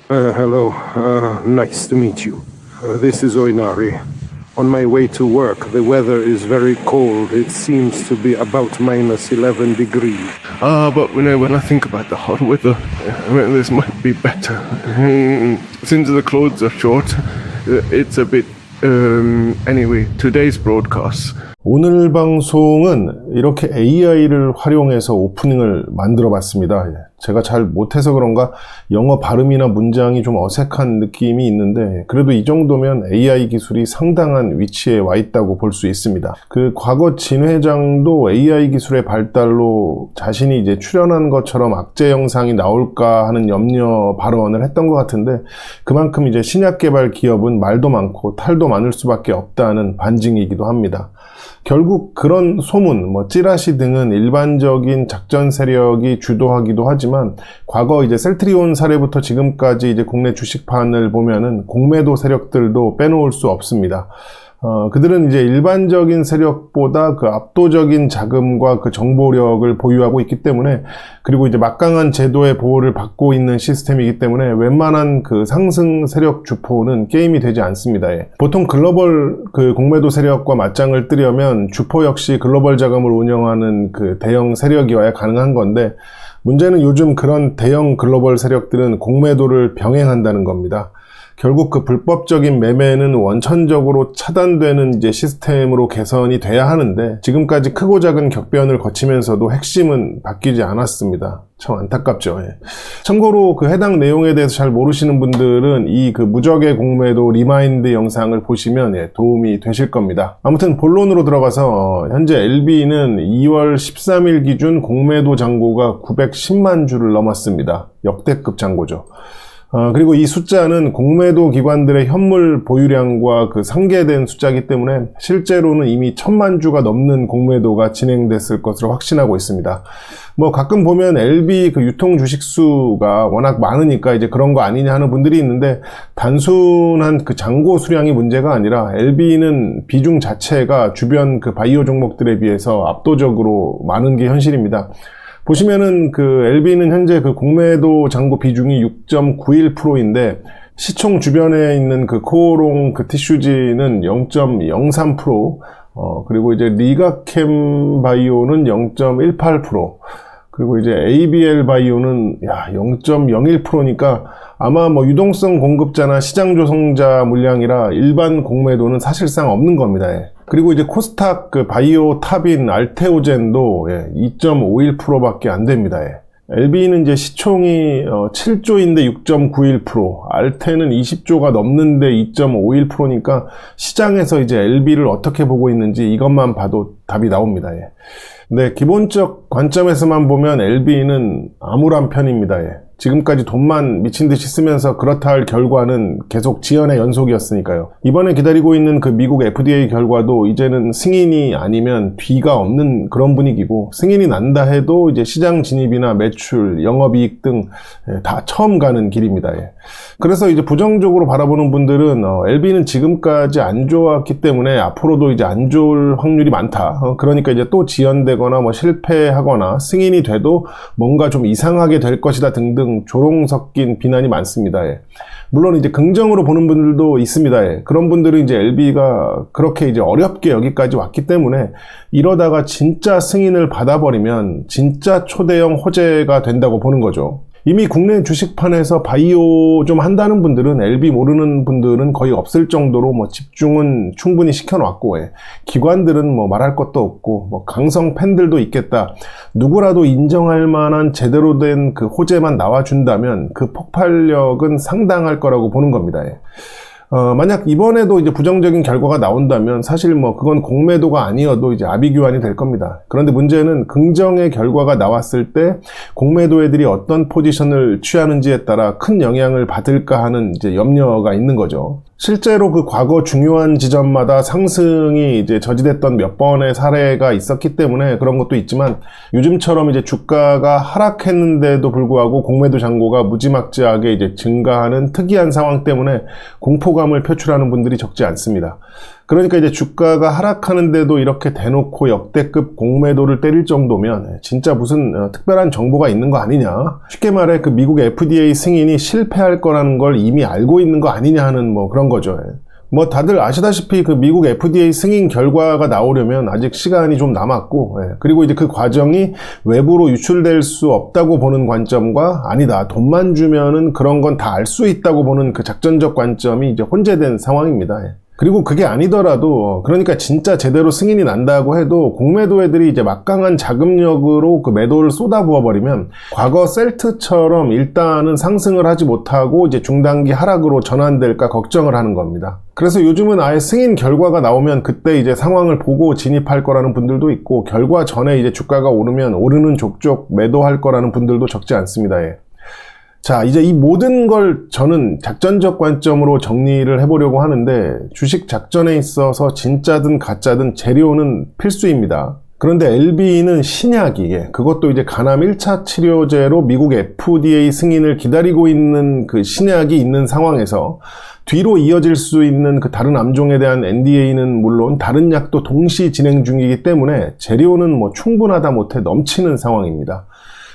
Hello. Nice to meet you. This is Oinari. On my way to work, the weather is very cold. It seems to be about minus 11 degrees. But when I think about the hot weather, this might be better. Since the clothes are short, it's a bit... Anyway, today's broadcast. 오늘 방송은 이렇게 AI를 활용해서 오프닝을 만들어 봤습니다. 제가 잘 못해서 그런가 영어 발음이나 문장이 좀 어색한 느낌이 있는데 그래도 이 정도면 AI 기술이 상당한 위치에 와 있다고 볼 수 있습니다. 그 과거 진 회장도 AI 기술의 발달로 자신이 이제 출연한 것처럼 악재 영상이 나올까 하는 염려 발언을 했던 것 같은데 그만큼 이제 신약 개발 기업은 말도 많고 탈도 많을 수밖에 없다는 반증이기도 합니다. 결국 그런 소문, 찌라시 등은 일반적인 작전 세력이 주도하기도 하지만 과거 이제 셀트리온 사례부터 지금까지 이제 국내 주식판을 보면은 공매도 세력들도 빼놓을 수 없습니다. 그들은 이제 일반적인 세력보다 그 압도적인 자금과 그 정보력을 보유하고 있기 때문에 그리고 이제 막강한 제도의 보호를 받고 있는 시스템이기 때문에 웬만한 그 상승 세력 주포는 게임이 되지 않습니다. 보통 글로벌 그 공매도 세력과 맞짱을 뜨려면 주포 역시 글로벌 자금을 운영하는 그 대형 세력이어야 가능한 건데 문제는 요즘 그런 대형 글로벌 세력들은 공매도를 병행한다는 겁니다. 결국 그 불법적인 매매는 원천적으로 차단되는 이제 시스템으로 개선이 돼야 하는데 지금까지 크고 작은 격변을 거치면서도 핵심은 바뀌지 않았습니다. 참 안타깝죠. 참고로 그 해당 내용에 대해서 잘 모르시는 분들은 이 그 무적의 공매도 리마인드 영상을 보시면 도움이 되실 겁니다. 아무튼 본론으로 들어가서 현재 LB는 2월 13일 기준 공매도 잔고가 910만 주를 넘었습니다. 역대급 잔고죠. 그리고 이 숫자는 공매도 기관들의 현물 보유량과 그 상계된 숫자이기 때문에 실제로는 이미 1000만 주가 넘는 공매도가 진행됐을 것으로 확신하고 있습니다. 가끔 보면 LB 그 유통 주식 수가 워낙 많으니까 이제 그런 거 아니냐 하는 분들이 있는데 단순한 그 잔고 수량이 문제가 아니라 LB는 비중 자체가 주변 그 바이오 종목들에 비해서 압도적으로 많은 게 현실입니다. 보시면은 그 LB는 현재 그 공매도 잔고 비중이 6.91%인데 시총 주변에 있는 그 코오롱 그 티슈지는 0.03%, 그리고 이제 리가캠 바이오는 0.18%, 그리고 이제 ABL 바이오는 0.01%니까 아마 유동성 공급자나 시장 조성자 물량이라 일반 공매도는 사실상 없는 겁니다. 그리고 이제 코스닥 그 바이오 탑인 알테오젠도 2.51%밖에 안 됩니다. LB는 이제 시총이 7조인데 6.91%, 알테는 20조가 넘는데 2.51%니까 시장에서 이제 LB를 어떻게 보고 있는지 이것만 봐도 답이 나옵니다. 네, 기본적 관점에서만 보면 LB는 암울한 편입니다. 지금까지 돈만 미친 듯이 쓰면서 그렇다 할 결과는 계속 지연의 연속이었으니까요. 이번에 기다리고 있는 그 미국 FDA 결과도 이제는 승인이 아니면 뒤가 없는 그런 분위기고 승인이 난다 해도 이제 시장 진입이나 매출, 영업이익 등 다 처음 가는 길입니다. 그래서 이제 부정적으로 바라보는 분들은 LB는 지금까지 안 좋았기 때문에 앞으로도 이제 안 좋을 확률이 많다. 그러니까 이제 또 지연되거나 실패하거나 승인이 돼도 뭔가 좀 이상하게 될 것이다 등등 조롱 섞인 비난이 많습니다. 물론 이제 긍정으로 보는 분들도 있습니다. 그런 분들은 이제 LB가 그렇게 이제 어렵게 여기까지 왔기 때문에 이러다가 진짜 승인을 받아버리면 진짜 초대형 호재가 된다고 보는 거죠. 이미 국내 주식판에서 바이오 좀 한다는 분들은 LB 모르는 분들은 거의 없을 정도로 집중은 충분히 시켜놨고 기관들은 말할 것도 없고 강성 팬들도 있겠다. 누구라도 인정할 만한 제대로 된 그 호재만 나와준다면 그 폭발력은 상당할 거라고 보는 겁니다. 만약 이번에도 이제 부정적인 결과가 나온다면 사실 그건 공매도가 아니어도 이제 아비규환이 될 겁니다. 그런데 문제는 긍정의 결과가 나왔을 때 공매도 애들이 어떤 포지션을 취하는지에 따라 큰 영향을 받을까 하는 이제 염려가 있는 거죠. 실제로 그 과거 중요한 지점마다 상승이 이제 저지됐던 몇 번의 사례가 있었기 때문에 그런 것도 있지만 요즘처럼 이제 주가가 하락했는데도 불구하고 공매도 잔고가 무지막지하게 이제 증가하는 특이한 상황 때문에 공포감을 표출하는 분들이 적지 않습니다. 그러니까 이제 주가가 하락하는데도 이렇게 대놓고 역대급 공매도를 때릴 정도면 진짜 무슨 특별한 정보가 있는 거 아니냐. 쉽게 말해 그 미국 FDA 승인이 실패할 거라는 걸 이미 알고 있는 거 아니냐 하는 뭐 그런 거죠. 뭐 다들 아시다시피 그 미국 FDA 승인 결과가 나오려면 아직 시간이 좀 남았고, 그리고 이제 그 과정이 외부로 유출될 수 없다고 보는 관점과 아니다, 돈만 주면은 그런 건 다 알 수 있다고 보는 그 작전적 관점이 이제 혼재된 상황입니다. 그리고 그게 아니더라도, 그러니까 진짜 제대로 승인이 난다고 해도 공매도 애들이 이제 막강한 자금력으로 그 매도를 쏟아부어버리면 과거 셀트처럼 일단은 상승을 하지 못하고 이제 중단기 하락으로 전환될까 걱정을 하는 겁니다. 그래서 요즘은 아예 승인 결과가 나오면 그때 이제 상황을 보고 진입할 거라는 분들도 있고, 결과 전에 이제 주가가 오르면 오르는 족족 매도할 거라는 분들도 적지 않습니다. 자, 이제 이 모든 걸 저는 작전적 관점으로 정리를 해보려고 하는데, 주식 작전에 있어서 진짜든 가짜든 재료는 필수입니다. 그런데 LB는 신약이, 그것도 이제 간암 1차 치료제로 미국 FDA 승인을 기다리고 있는 그 신약이 있는 상황에서 뒤로 이어질 수 있는 그 다른 암종에 대한 NDA는 물론 다른 약도 동시 진행 중이기 때문에 재료는 뭐 충분하다 못해 넘치는 상황입니다.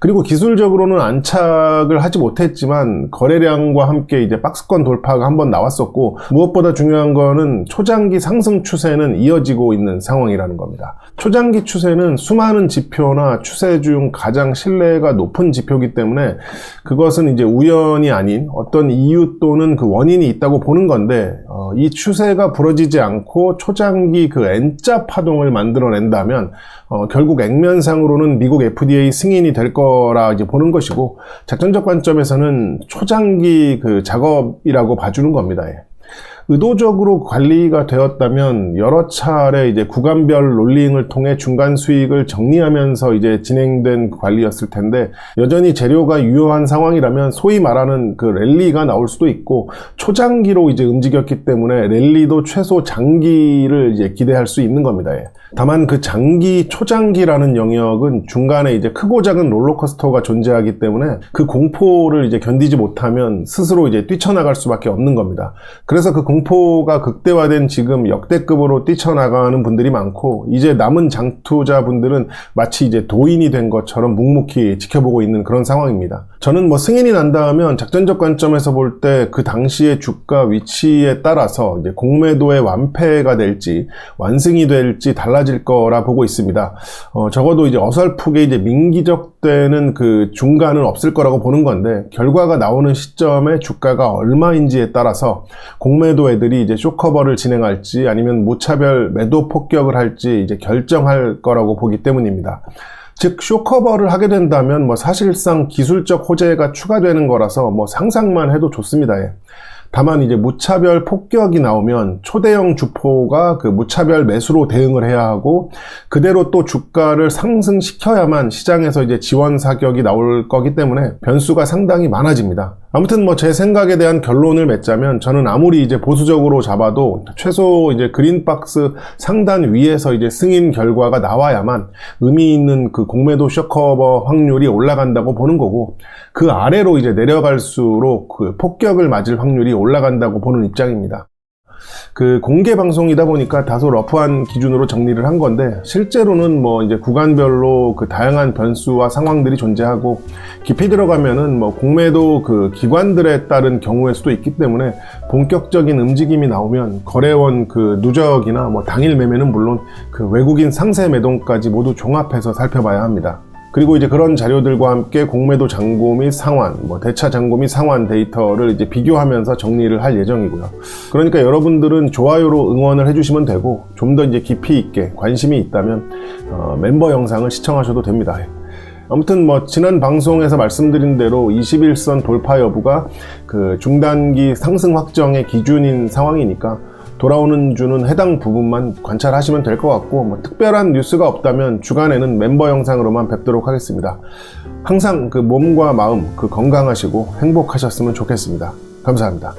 그리고 기술적으로는 안착을 하지 못했지만 거래량과 함께 이제 박스권 돌파가 한번 나왔었고, 무엇보다 중요한 거는 초장기 상승 추세는 이어지고 있는 상황이라는 겁니다. 초장기 추세는 수많은 지표나 추세 중 가장 신뢰가 높은 지표이기 때문에 그것은 이제 우연이 아닌 어떤 이유 또는 그 원인이 있다고 보는 건데, 이 추세가 부러지지 않고 초장기 그 N자 파동을 만들어낸다면 결국 액면상으로는 미국 FDA 승인이 될 거라 이제 보는 것이고, 작전적 관점에서는 초장기 그 작업이라고 봐주는 겁니다. 의도적으로 관리가 되었다면 여러 차례 이제 구간별 롤링을 통해 중간 수익을 정리하면서 이제 진행된 관리였을 텐데, 여전히 재료가 유효한 상황이라면 소위 말하는 그 랠리가 나올 수도 있고, 초장기로 이제 움직였기 때문에 랠리도 최소 장기를 이제 기대할 수 있는 겁니다. 다만 그 장기, 초장기라는 영역은 중간에 이제 크고 작은 롤러코스터가 존재하기 때문에 그 공포를 이제 견디지 못하면 스스로 이제 뛰쳐나갈 수밖에 없는 겁니다. 그래서 그 공포가 극대화된 지금 역대급으로 뛰쳐나가는 분들이 많고, 이제 남은 장투자분들은 마치 이제 도인이 된 것처럼 묵묵히 지켜보고 있는 그런 상황입니다. 저는 뭐 승인이 난다면 작전적 관점에서 볼 때 그 당시의 주가 위치에 따라서 이제 공매도의 완패가 될지 완승이 될지 달라질 거라 보고 있습니다. 적어도 이제 어설프게 이제 민기적되는 그 중간은 없을 거라고 보는 건데, 결과가 나오는 시점에 주가가 얼마인지에 따라서 공매도 애들이 이제 쇼커버를 진행할지 아니면 무차별 매도 폭격을 할지 이제 결정할 거라고 보기 때문입니다. 즉 쇼커버를 하게 된다면 뭐 사실상 기술적 호재가 추가되는 거라서 뭐 상상만 해도 좋습니다. 다만 이제 무차별 폭격이 나오면 초대형 주포가 그 무차별 매수로 대응을 해야 하고, 그대로 또 주가를 상승시켜야만 시장에서 이제 지원 사격이 나올 거기 때문에 변수가 상당히 많아집니다. 아무튼 뭐 제 생각에 대한 결론을 맺자면, 저는 아무리 이제 보수적으로 잡아도 최소 이제 그린박스 상단 위에서 이제 승인 결과가 나와야만 의미 있는 그 공매도 쇼커버 확률이 올라간다고 보는 거고, 그 아래로 이제 내려갈수록 그 폭격을 맞을 확률이 올라간다고 보는 입장입니다. 그 공개 방송이다 보니까 다소 러프한 기준으로 정리를 한 건데, 실제로는 뭐 이제 구간별로 그 다양한 변수와 상황들이 존재하고, 깊이 들어가면은 뭐 공매도 그 기관들에 따른 경우일 수도 있기 때문에 본격적인 움직임이 나오면 거래원 그 누적이나 뭐 당일 매매는 물론 그 외국인 상세 매동까지 모두 종합해서 살펴봐야 합니다. 그리고 이제 그런 자료들과 함께 공매도 잔고 및 상환, 뭐 대차 잔고 및 상환 데이터를 이제 비교하면서 정리를 할 예정이고요. 그러니까 여러분들은 좋아요로 응원을 해주시면 되고, 좀 더 이제 깊이 있게 관심이 있다면 멤버 영상을 시청하셔도 됩니다. 아무튼 뭐 지난 방송에서 말씀드린 대로 21선 돌파 여부가 그 중단기 상승 확정의 기준인 상황이니까 돌아오는 주는 해당 부분만 관찰하시면 될 것 같고, 뭐 특별한 뉴스가 없다면 주간에는 멤버 영상으로만 뵙도록 하겠습니다. 항상 그 몸과 마음 그 건강하시고 행복하셨으면 좋겠습니다. 감사합니다.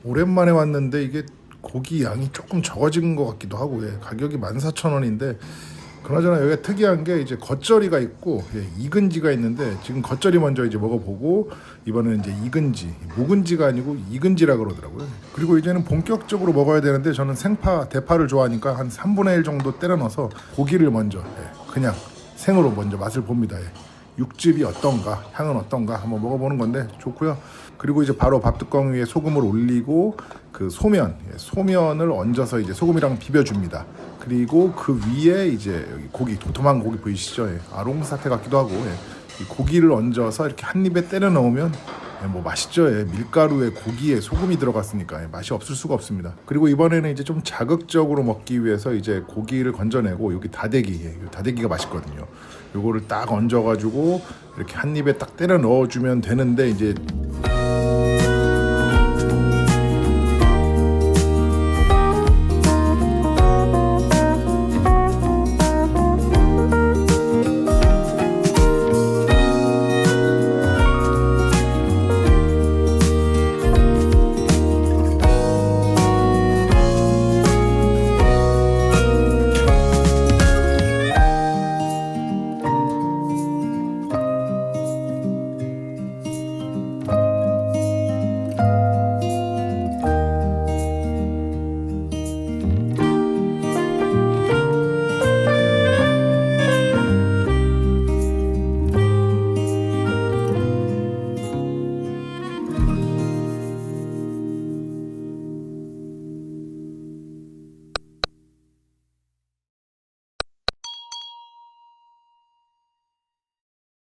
오랜만에 왔는데 이게 고기 양이 조금 적어진 것 같기도 하고, 가격이 14,000원인데 그나저나 여기가 특이한 게 이제 겉절이가 있고 이근지가 있는데 지금 겉절이 먼저 이제 먹어보고 이번에는 이제 이근지, 묵은지가 아니고 이근지라 그러더라고요. 그리고 이제는 본격적으로 먹어야 되는데 저는 생파, 대파를 좋아하니까 한 3분의 1 정도 때려 넣어서 고기를 먼저 그냥 생으로 먼저 맛을 봅니다. 육즙이 어떤가, 향은 어떤가 한번 먹어보는 건데 좋고요. 그리고 이제 바로 밥뚜껑 위에 소금을 올리고 그 소면을 얹어서 이제 소금이랑 비벼줍니다. 그리고 그 위에 이제 여기 고기, 도톰한 고기 보이시죠? 아롱사태 같기도 하고 이 고기를 얹어서 이렇게 한 입에 때려 넣으면 뭐 맛있죠. 밀가루에 고기에 소금이 들어갔으니까 맛이 없을 수가 없습니다. 그리고 이번에는 이제 좀 자극적으로 먹기 위해서 이제 고기를 건져내고 여기 다대기가 맛있거든요. 요거를 딱 얹어가지고 이렇게 한 입에 딱 때려 넣어주면 되는데 이제